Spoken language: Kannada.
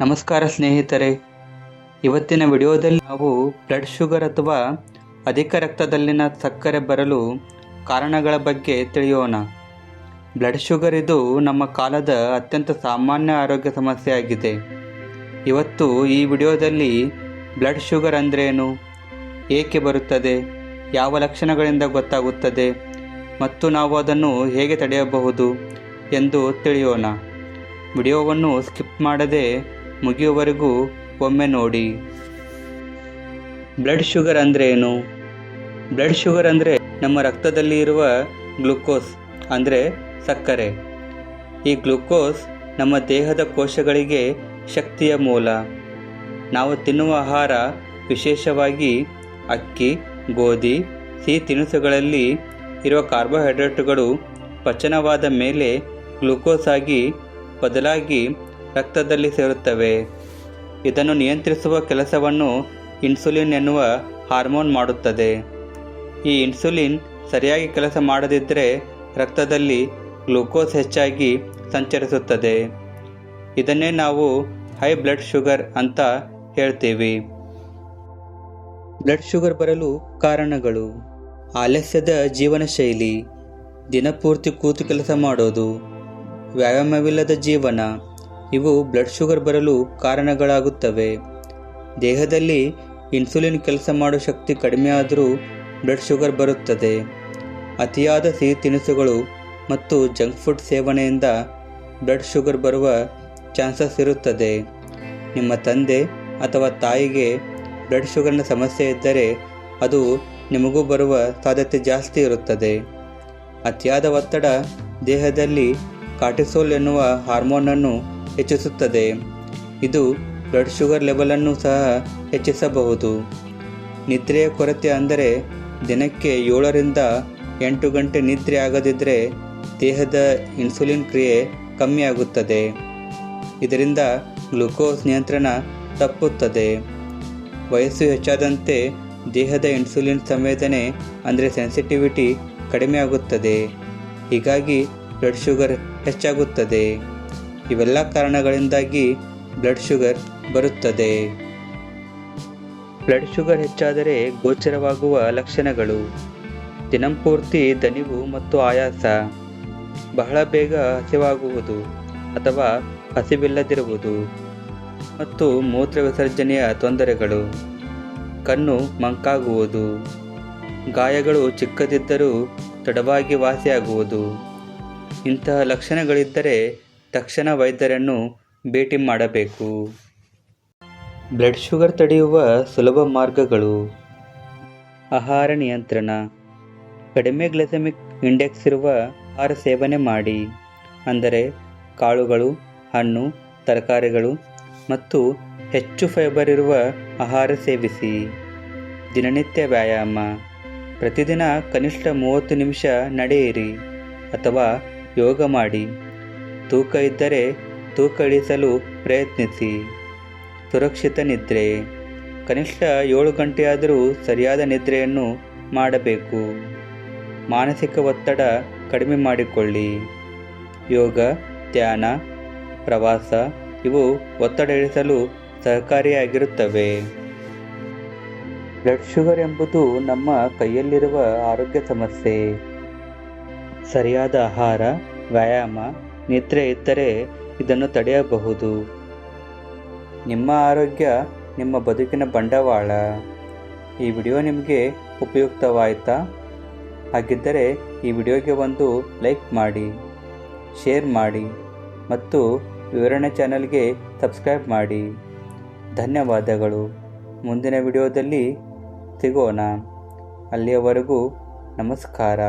ನಮಸ್ಕಾರ ಸ್ನೇಹಿತರೆ, ಇವತ್ತಿನ ವಿಡಿಯೋದಲ್ಲಿ ನಾವು ಬ್ಲಡ್ ಶುಗರ್ ಅಥವಾ ಅಧಿಕ ರಕ್ತದಲ್ಲಿನ ಸಕ್ಕರೆ ಬರಲು ಕಾರಣಗಳ ಬಗ್ಗೆ ತಿಳಿಯೋಣ. ಬ್ಲಡ್ ಶುಗರ್ ಇದು ನಮ್ಮ ಕಾಲದ ಅತ್ಯಂತ ಸಾಮಾನ್ಯ ಆರೋಗ್ಯ ಸಮಸ್ಯೆ ಆಗಿದೆ. ಇವತ್ತು ಈ ವಿಡಿಯೋದಲ್ಲಿ ಬ್ಲಡ್ ಶುಗರ್ ಅಂದ್ರೇನು, ಏಕೆ ಬರುತ್ತದೆ, ಯಾವ ಲಕ್ಷಣಗಳಿಂದ ಗೊತ್ತಾಗುತ್ತದೆ ಮತ್ತು ನಾವು ಅದನ್ನು ಹೇಗೆ ತಡೆಯಬಹುದು ಎಂದು ತಿಳಿಯೋಣ. ವಿಡಿಯೋವನ್ನು ಸ್ಕಿಪ್ ಮಾಡದೆ ಮುಗಿಯುವವರೆಗೂ ಒಮ್ಮೆ ನೋಡಿ. ಬ್ಲಡ್ ಶುಗರ್ ಅಂದ್ರೇನು? ಬ್ಲಡ್ ಶುಗರ್ ಅಂದರೆ ನಮ್ಮ ರಕ್ತದಲ್ಲಿ ಇರುವ ಗ್ಲೂಕೋಸ್ ಅಂದರೆ ಸಕ್ಕರೆ. ಈ ಗ್ಲೂಕೋಸ್ ನಮ್ಮ ದೇಹದ ಕೋಶಗಳಿಗೆ ಶಕ್ತಿಯ ಮೂಲ. ನಾವು ತಿನ್ನುವ ಆಹಾರ, ವಿಶೇಷವಾಗಿ ಅಕ್ಕಿ, ಗೋಧಿ, ಸಿಹಿ ತಿನಿಸುಗಳಲ್ಲಿ ಇರುವ ಕಾರ್ಬೋಹೈಡ್ರೇಟ್ಗಳು ಪಚನವಾದ ಮೇಲೆ ಗ್ಲೂಕೋಸ್ ಆಗಿ ಬದಲಾಗಿ ರಕ್ತದಲ್ಲಿ ಸೇರುತ್ತವೆ. ಇದನ್ನು ನಿಯಂತ್ರಿಸುವ ಕೆಲಸವನ್ನು ಇನ್ಸುಲಿನ್ ಎನ್ನುವ ಹಾರ್ಮೋನ್ ಮಾಡುತ್ತದೆ. ಈ ಇನ್ಸುಲಿನ್ ಸರಿಯಾಗಿ ಕೆಲಸ ಮಾಡದಿದ್ದರೆ ರಕ್ತದಲ್ಲಿ ಗ್ಲೂಕೋಸ್ ಹೆಚ್ಚಾಗಿ ಸಂಚರಿಸುತ್ತದೆ. ಇದನ್ನೇ ನಾವು ಹೈ ಬ್ಲಡ್ ಶುಗರ್ ಅಂತ ಹೇಳ್ತೀವಿ. ಬ್ಲಡ್ ಶುಗರ್ ಬರಲು ಕಾರಣಗಳು: ಆಲಸ್ಯದ ಜೀವನ ಶೈಲಿ, ದಿನಪೂರ್ತಿ ಕೂತು ಕೆಲಸ ಮಾಡೋದು, ವ್ಯಾಯಾಮವಿಲ್ಲದ ಜೀವನ ಇವು ಬ್ಲಡ್ ಶುಗರ್ ಬರಲು ಕಾರಣಗಳಾಗುತ್ತವೆ. ದೇಹದಲ್ಲಿ ಇನ್ಸುಲಿನ್ ಕೆಲಸ ಮಾಡೋ ಶಕ್ತಿ ಕಡಿಮೆ ಆದರೂ ಬ್ಲಡ್ ಶುಗರ್ ಬರುತ್ತದೆ. ಅತಿಯಾದ ಸಿಹಿ ತಿನಿಸುಗಳು ಮತ್ತು ಜಂಕ್ ಫುಡ್ ಸೇವನೆಯಿಂದ ಬ್ಲಡ್ ಶುಗರ್ ಬರುವ ಚಾನ್ಸಸ್ ಇರುತ್ತದೆ. ನಿಮ್ಮ ತಂದೆ ಅಥವಾ ತಾಯಿಗೆ ಬ್ಲಡ್ ಶುಗರ್ನ ಸಮಸ್ಯೆ ಇದ್ದರೆ ಅದು ನಿಮಗೂ ಬರುವ ಸಾಧ್ಯತೆ ಜಾಸ್ತಿ ಇರುತ್ತದೆ. ಅತಿಯಾದ ಒತ್ತಡ ದೇಹದಲ್ಲಿ ಕಾರ್ಟಿಸೋಲ್ ಎನ್ನುವ ಹಾರ್ಮೋನನ್ನು ಹೆಚ್ಚಿಸುತ್ತದೆ. ಇದು ಬ್ಲಡ್ ಶುಗರ್ ಲೆವೆಲನ್ನು ಸಹ ಹೆಚ್ಚಿಸಬಹುದು. ನಿದ್ರೆಯ ಕೊರತೆ ಅಂದರೆ ದಿನಕ್ಕೆ 7ರಿಂದ 8 ಗಂಟೆ ನಿದ್ರೆ ಆಗದಿದ್ದರೆ ದೇಹದ ಇನ್ಸುಲಿನ್ ಕ್ರಿಯೆ ಕಮ್ಮಿ ಆಗುತ್ತದೆ. ಇದರಿಂದ ಗ್ಲೂಕೋಸ್ ನಿಯಂತ್ರಣ ತಪ್ಪುತ್ತದೆ. ವಯಸ್ಸು ಹೆಚ್ಚಾದಂತೆ ದೇಹದ ಇನ್ಸುಲಿನ್ ಸಂವೇದನೆ ಅಂದರೆ ಸೆನ್ಸಿಟಿವಿಟಿ ಕಡಿಮೆ ಆಗುತ್ತದೆ. ಹೀಗಾಗಿ ಬ್ಲಡ್ ಶುಗರ್ ಹೆಚ್ಚಾಗುತ್ತದೆ. ಇವೆಲ್ಲ ಕಾರಣಗಳಿಂದಾಗಿ ಬ್ಲಡ್ ಶುಗರ್ ಬರುತ್ತದೆ. ಬ್ಲಡ್ ಶುಗರ್ ಹೆಚ್ಚಾದರೆ ಗೋಚರವಾಗುವ ಲಕ್ಷಣಗಳು: ದಿನಂಪೂರ್ತಿ ದಣಿವು ಮತ್ತು ಆಯಾಸ, ಬಹಳ ಬೇಗ ಹಸಿವಾಗುವುದು ಅಥವಾ ಹಸಿವಿಲ್ಲದಿರುವುದು ಮತ್ತು ಮೂತ್ರ ವಿಸರ್ಜನೆಯ ತೊಂದರೆಗಳು, ಕಣ್ಣು ಮಂಕಾಗುವುದು, ಗಾಯಗಳು ಚಿಕ್ಕದಿದ್ದರೂ ತಡವಾಗಿ ವಾಸಿಯಾಗುವುದು. ಇಂತಹ ಲಕ್ಷಣಗಳಿದ್ದರೆ ತಕ್ಷಣ ವೈದ್ಯರನ್ನು ಭೇಟಿ ಮಾಡಬೇಕು. ಬ್ಲಡ್ ಶುಗರ್ ತಡೆಯುವ ಸುಲಭ ಮಾರ್ಗಗಳು: ಆಹಾರ ನಿಯಂತ್ರಣ, ಕಡಿಮೆ ಗ್ಲೈಸೆಮಿಕ್ ಇಂಡೆಕ್ಸ್ ಇರುವ ಆಹಾರ ಸೇವನೆ ಮಾಡಿ, ಅಂದರೆ ಕಾಳುಗಳು, ಹಣ್ಣು, ತರಕಾರಿಗಳು ಮತ್ತು ಹೆಚ್ಚು ಫೈಬರ್ ಇರುವ ಆಹಾರ ಸೇವಿಸಿ. ದಿನನಿತ್ಯ ವ್ಯಾಯಾಮ, ಪ್ರತಿದಿನ ಕನಿಷ್ಠ 30 ನಿಮಿಷ ನಡೆಯಿರಿ ಅಥವಾ ಯೋಗ ಮಾಡಿ. ತೂಕ ಇದ್ದರೆ ತೂಕ ಇಳಿಸಲು ಪ್ರಯತ್ನಿಸಿ. ಸುರಕ್ಷಿತ ನಿದ್ರೆ, ಕನಿಷ್ಠ 7 ಗಂಟೆಯಾದರೂ ಸರಿಯಾದ ನಿದ್ರೆಯನ್ನು ಮಾಡಬೇಕು. ಮಾನಸಿಕ ಒತ್ತಡ ಕಡಿಮೆ ಮಾಡಿಕೊಳ್ಳಿ. ಯೋಗ, ಧ್ಯಾನ, ಪ್ರವಾಸ ಇವು ಒತ್ತಡ ಇಳಿಸಲು ಸಹಕಾರಿಯಾಗಿರುತ್ತವೆ. ಬ್ಲಡ್ ಶುಗರ್ ಎಂಬುದು ನಮ್ಮ ಕೈಯಲ್ಲಿರುವ ಆರೋಗ್ಯ ಸಮಸ್ಯೆ. ಸರಿಯಾದ ಆಹಾರ, ವ್ಯಾಯಾಮ, ನಿದ್ರೆ ಇದ್ದರೆ ಇದನ್ನು ತಡೆಯಬಹುದು. ನಿಮ್ಮ ಆರೋಗ್ಯ ನಿಮ್ಮ ಬದುಕಿನ ಬಂಡವಾಳ. ಈ ವಿಡಿಯೋ ನಿಮಗೆ ಉಪಯುಕ್ತವಾಯಿತಾ? ಹಾಗಿದ್ದರೆ ಈ ವಿಡಿಯೋಗೆ ಒಂದು ಲೈಕ್ ಮಾಡಿ, ಶೇರ್ ಮಾಡಿ ಮತ್ತು ವಿವರಣೆ ಚಾನಲ್ಗೆ ಸಬ್ಸ್ಕ್ರೈಬ್ ಮಾಡಿ. ಧನ್ಯವಾದಗಳು. ಮುಂದಿನ ವಿಡಿಯೋದಲ್ಲಿ ಸಿಗೋಣ. ಅಲ್ಲಿಯವರೆಗೂ ನಮಸ್ಕಾರ.